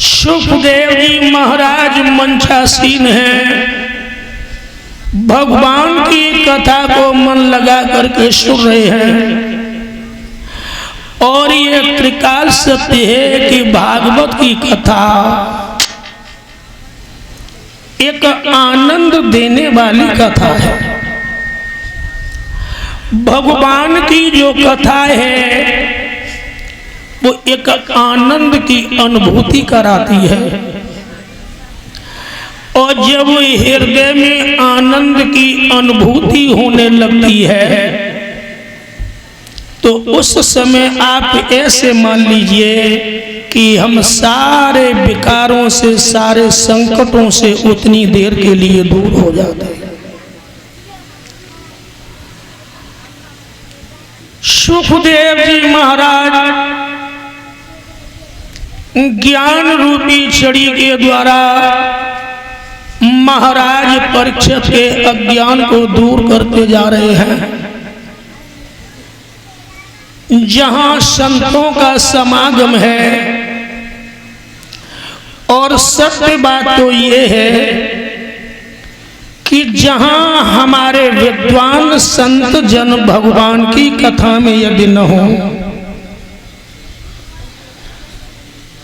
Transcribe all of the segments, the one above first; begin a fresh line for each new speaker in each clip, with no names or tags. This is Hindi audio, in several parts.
सुखदेव जी महाराज मंचासीन हैं, भगवान की कथा को मन लगा करके सुन रहे हैं। और ये त्रिकाल सत्य है कि भागवत की कथा एक आनंद देने वाली कथा है। भगवान की जो कथा है वो एक आनंद की अनुभूति कराती है। और जब हृदय में आनंद की अनुभूति होने लगती है तो उस समय आप ऐसे मान लीजिए कि हम सारे विकारों से, सारे संकटों से उतनी देर के लिए दूर हो जाते हैं। सुखदेव जी महाराज ज्ञान रूपी छड़ी के द्वारा महाराज परीक्षित के अज्ञान को दूर करते जा रहे हैं। जहां संतों का समागम है, और सत्य बात तो ये है कि जहां हमारे विद्वान संत जन भगवान की कथा में यदि न हो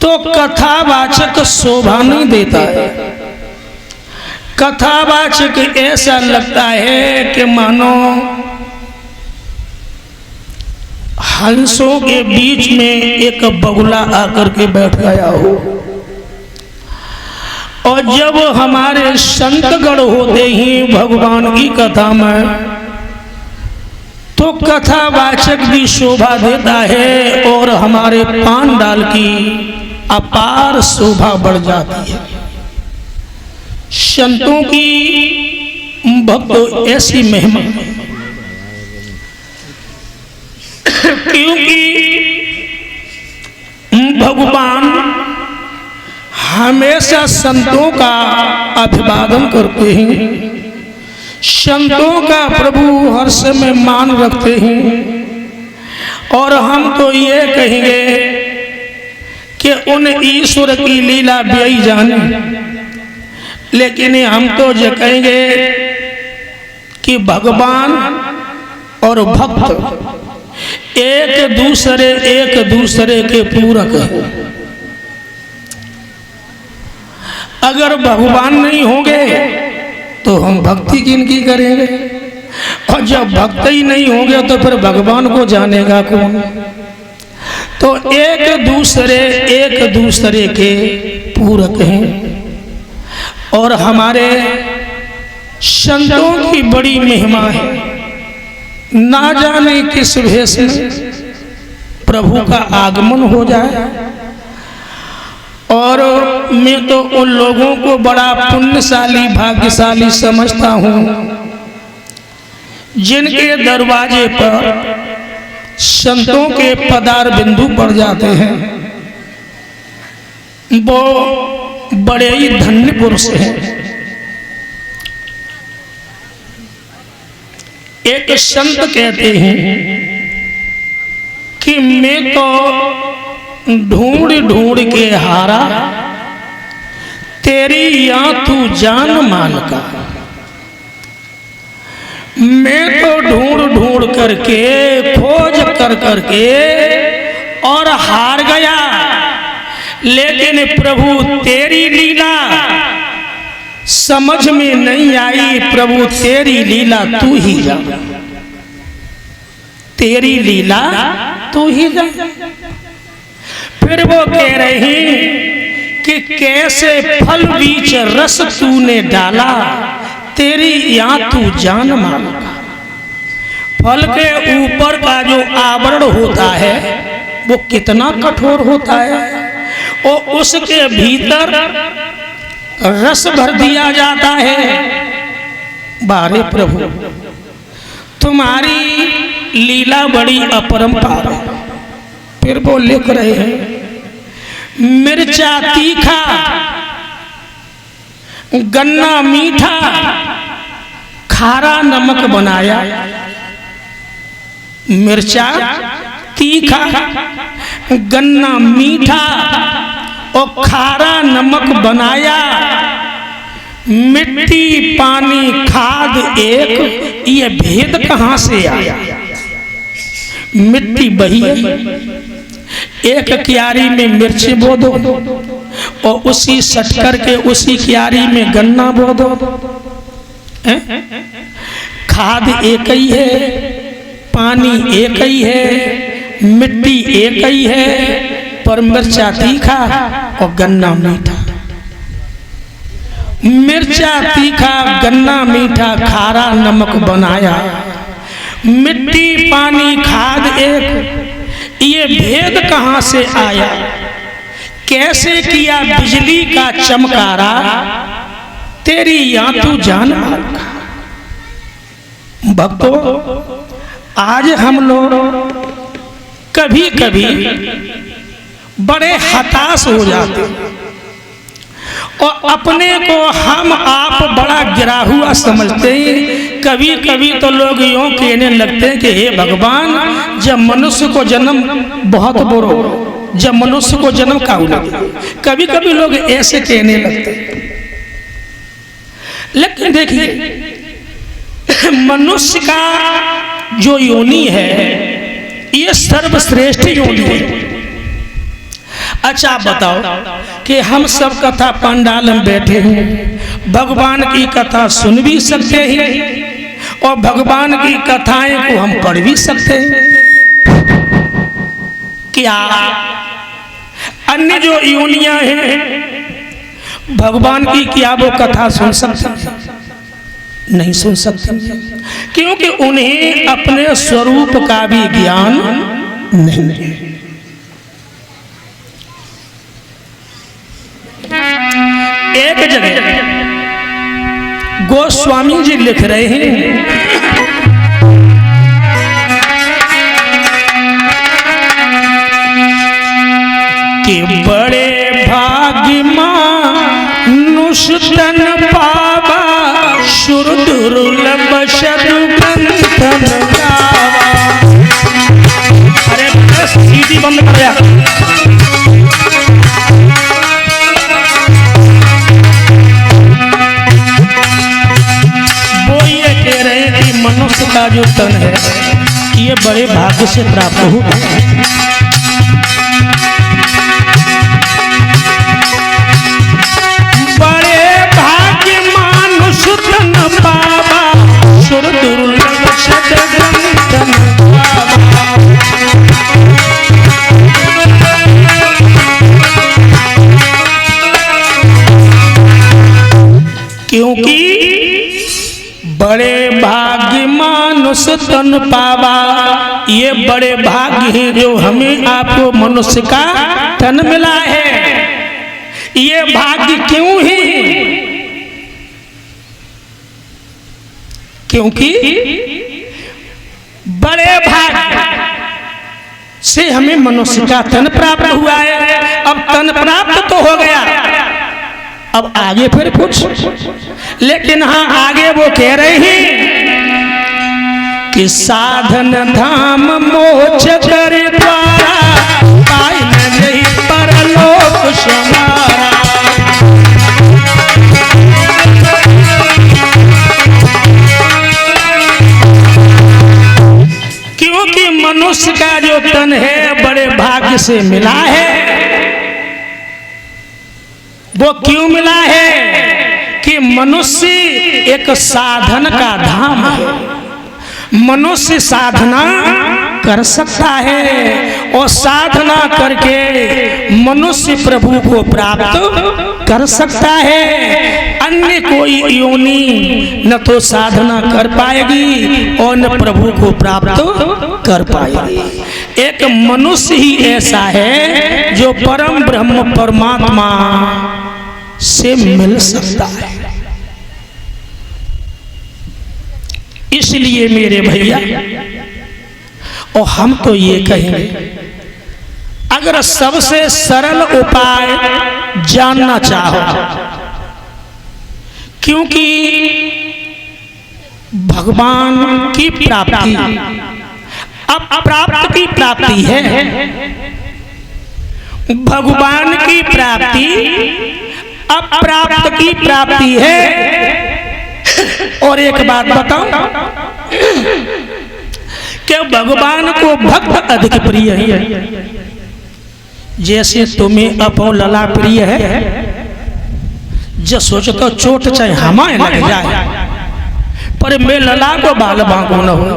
तो कथावाचक शोभा नहीं देता है। कथावाचक ऐसा लगता है कि मानो हंसों के बीच में एक बगुला आकर के बैठ गया हो। और जब हमारे संतगण होते ही भगवान की कथा में, तो कथावाचक भी शोभा देता है और हमारे पान डाल की अपार शोभा बढ़ जाती है। संतों की भक्तों ऐसी महिमा, क्योंकि भगवान हमेशा संतों का अभिवादन करते हैं, संतों का प्रभु हर समय मान रखते हैं। और हम तो ये कहेंगे कि उन ईश्वर की लीला बेई जाने, लेकिन हम तो ये कहेंगे कि भगवान और भक्त एक दूसरे के पूरक हैं। अगर भगवान नहीं होंगे तो हम भक्ति किनकी करेंगे, और जब भक्त ही नहीं होंगे तो फिर भगवान को जानेगा कौन। तो एक दूसरे के पूरक हैं। और हमारे संतों की बड़ी महिमा है। ना जाने किस भेष में प्रभु का आगमन हो जाए। और मैं तो उन लोगों को बड़ा पुण्यशाली, भाग्यशाली समझता हूँ जिनके दरवाजे पर संतों के पदार बिंदु पड़ जाते हैं। वो बड़े ही धन्य पुरुष हैं। एक संत कहते हैं कि मैं तो ढूंढ ढूंढ के हारा, तेरी या तू जान मान का। मैं तो ढूंढ ढूंढ करके, खोज कर करके और हार गया, लेकिन प्रभु तेरी लीला समझ में नहीं आई। प्रभु तेरी लीला तू ही जान, तेरी लीला तू ही जान। फिर वो कह रही कि कैसे फल बीच रस तूने डाला, तेरी या तू जान मानगा। फल के ऊपर का जो आवरण होता है वो कितना कठोर होता है, और उसके भीतर रस भर दिया जाता है। बारे प्रभु तुम्हारी लीला बड़ी अपरंपार है। फिर वो लिख रहे हैं, मिर्चा तीखा, गन्ना मीठा, खारा नमक बनाया। मिर्चा तीखा, गन्ना मीठा और खारा नमक बनाया, मिट्टी पानी खाद एक, ये भेद कहां से आया? मिट्टी बही है, एक क्यारी में मिर्ची बो दो और उसी सटकर के उसी क्यारी में गन्ना बो दो, खाद एक ही है, पानी एक ही है, मिट्टी एक ही है, पर मिर्चा तीखा और गन्ना मीठा। मिर्चा तीखा गन्ना मीठा खारा नमक बनाया, मिट्टी पानी खाद एक, ये भेद कहां से आया? कैसे किया बिजली का चमकारा, तेरी या तू जान मारा। भक्तों, आज हम लोग कभी कभी बड़े हताश हो जाते और अपने को हम आप बड़ा गिरा हुआ समझते हैं। कभी कभी तो लोग यूं कहने लगते हैं कि हे भगवान, जब मनुष्य को जन्म बहुत बुरो, जब मनुष्य को जन्म का लगे, कभी कभी लोग ऐसे कहने लगते हैं। लेकिन देखिए, मनुष्य का जो योनि है ये सर्वश्रेष्ठ योनि है। अच्छा आप बताओ कि हम सब कथा पंडाल में बैठे हैं, भगवान की कथा सुन भी सकते हैं और भगवान की कथाएं को हम पढ़ भी सकते हैं। क्या अन्य जो योनियां हैं भगवान की क्या वो कथा सुन सकते हैं? नहीं सुन सकते, क्योंकि उन्हें अपने स्वरूप का भी ज्ञान नहीं है। एक जगह गोस्वामी जी लिख रहे हैं कि बड़े भाग्य मानुष तन पावा, शुर दुर्लभ शतबंधन गावा। अरे सीधी बंद कर दिया। वो ये कह रहे हैं कि मनुष्य का जो तन है ये बड़े भाग्य से प्राप्त हुआ। तन पावा, शुर दुर्लभ शतबंधन गावा। क्योंकि बड़े भाग्य मानुष तन पावा, ये बड़े भाग्य हैं जो हमें आपको मनुष्य का तन मिला है। ये भाग्य क्यों है? क्योंकि बड़े भाग्य से हमें मनुष्य का तन प्राप्त हुआ है। अब तन प्राप्त तो हो गया, अब आगे फिर कुछ, लेकिन हाँ आगे वो कह रहे हैं कि साधन धाम मोक्ष कर द्वारा, पाई नहीं परलोक समारा। क्योंकि मनुष्य का जो तन है बड़े भाग्य से मिला है। वो क्यों मिला है कि मनुष्य एक साधन का धाम है। मनुष्य साधना कर सकता है और साधना करके मनुष्य प्रभु को प्राप्त कर सकता है। अन्य कोई योनि न तो साधना कर पाएगी और न प्रभु को प्राप्त कर पाएगी। एक मनुष्य ही ऐसा है जो परम ब्रह्म परमात्मा से मिल सकता है। इसलिए मेरे भैया, और हम तो ये कहेंगे, अगर सबसे सरल उपाय जानना चाहो, क्योंकि भगवान की प्राप्ति अब प्राप्त की प्राप्ति है, भगवान की प्राप्ति अप्राप्त की प्राप्ति है। और एक बात बताऊं कि भगवान को भक्त अधिक प्रिय है। जैसे तुम्हें अपो लला प्रिय है, जो सोचो तो चोट चाहे हमारे लग जाए पर मैं लला को बाल बांको न हो,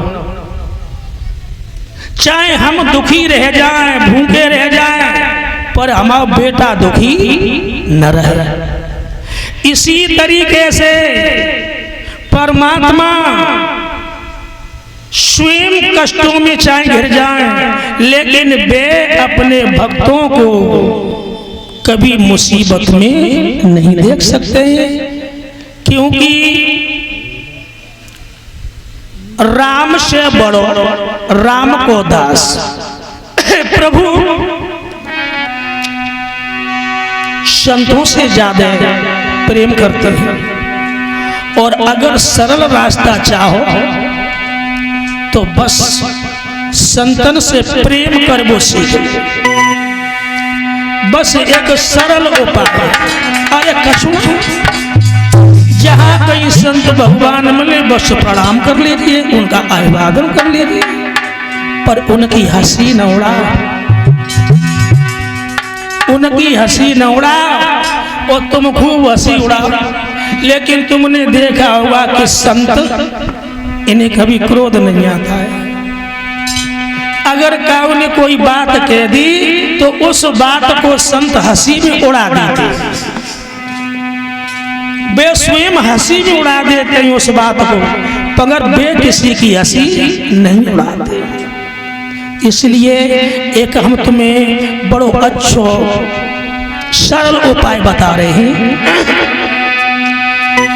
चाहे हम दुखी रह जाएं, भूखे रह जाएं, पर हमारा बेटा दुखी न रहे। इसी तरीके से परमात्मा स्वयं कष्टों में चाहे घिर जाएं, लेकिन वे अपने भक्तों को कभी मुसीबत में नहीं देख सकते, क्योंकि राम से बड़ो राम को दास। प्रभु संतों से ज्यादा प्रेम करते हैं, और अगर सरल रास्ता चाहो तो बस संतन से प्रेम कर वो सीख। बस एक सरल उपाय, अरे कछु जहाँ कई संत भगवान मिले बस प्रणाम कर लीजिए, उनका अभिवादन कर लीजिए, पर उनकी हंसी न उड़ा, उनकी हंसी न उड़ा, और तुम खूब हंसी उड़ा। लेकिन तुमने देखा होगा कि संत इन्हें कभी क्रोध नहीं आता है। अगर काऊ ने कोई बात कह दी तो उस बात को संत हंसी में उड़ा देते, वे स्वयं हंसी में उड़ा देते हैं उस बात को, मगर वे किसी की हंसी नहीं उड़ाते। इसलिए एक हम तुम्हें बड़ो अच्छो सरल उपाय बता रहे हैं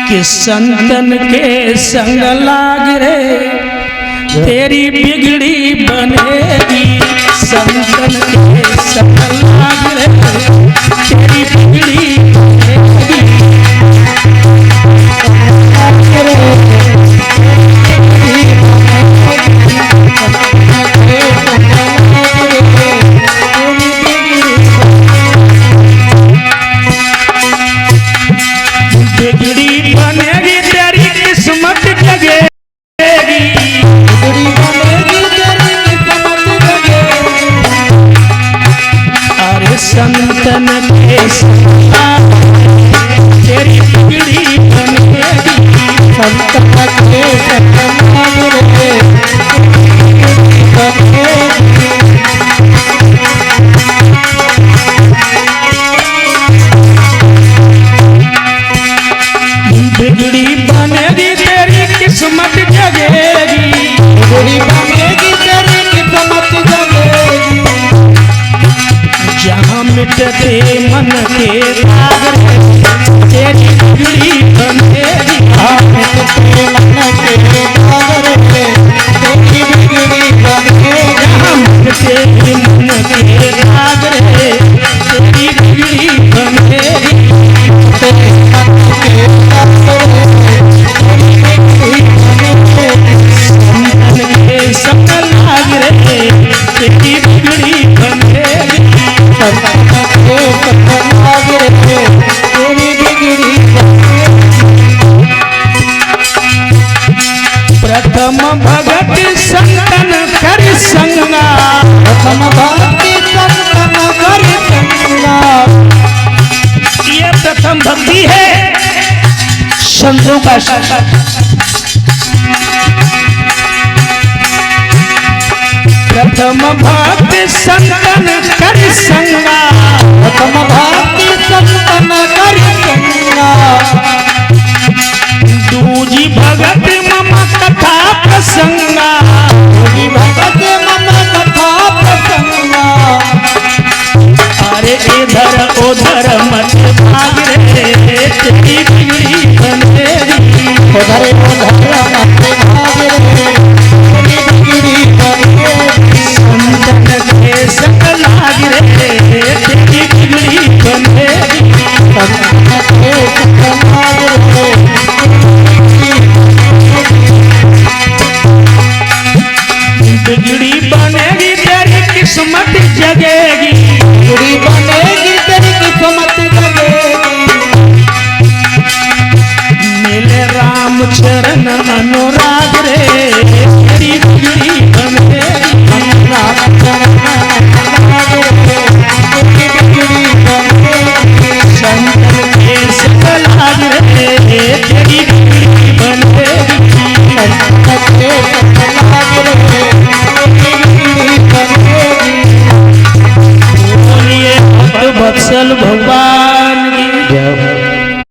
कि संतन के संग लाग रे तेरी बिगड़ी बनेगी। संतन के संग लाग रे तेरी बिगड़ी बनेगी। बिगड़ी बनेगी तेरी किस्मत जगेगी। अरे संतन के संग तेरी बिगड़ी बनेगी। संतन के बिगड़ी बनेगी तेरी किस्मत जगेगी। बिगड़ी बनेगी तेरी किस्मत जगेगी। जहाँ मिटते मन के दाग तेरी बिगड़ी बनेगी। जहाँ मिटते मन के दाग तेरी बिगड़ी बनेगी। जहाँ मिटते मन के दाग तेरी बिगड़ी बनेगी। सकल लाग रे तेरी बिगड़ी बनेगी। प्रथम भगति संतन कर संगा। प्रथम भक्ति संतन कर संगा। ये प्रथम भक्ति है संतों का। प्रथम भक्ति संतन कर संगा। प्रथम भक्ति संतन कर संगा। दूजी भगत मम कथा प्रसंगा। दूजी भगत मम कथा प्रसंगा। अरे इधर उधर मत भाग रे तेरी बिगड़ी बनेगी। उधर उधर मत भाग रे तेरी बिगड़ी बनेगी। संतन के संग लाग रे तेरी बिगड़ी बनेगी। संतन के संग लाग रे बिगड़ी बनेगी तेरी किस्मत जगेगी। बिगड़ी बनेगी चरण अनुराग रे तेरी बिगड़ी बने अनुराग चरण अनुराग रे तेरी बिगड़ी बने शंकर केस कलाग रे तेरी बिगड़ी बने शंकर केस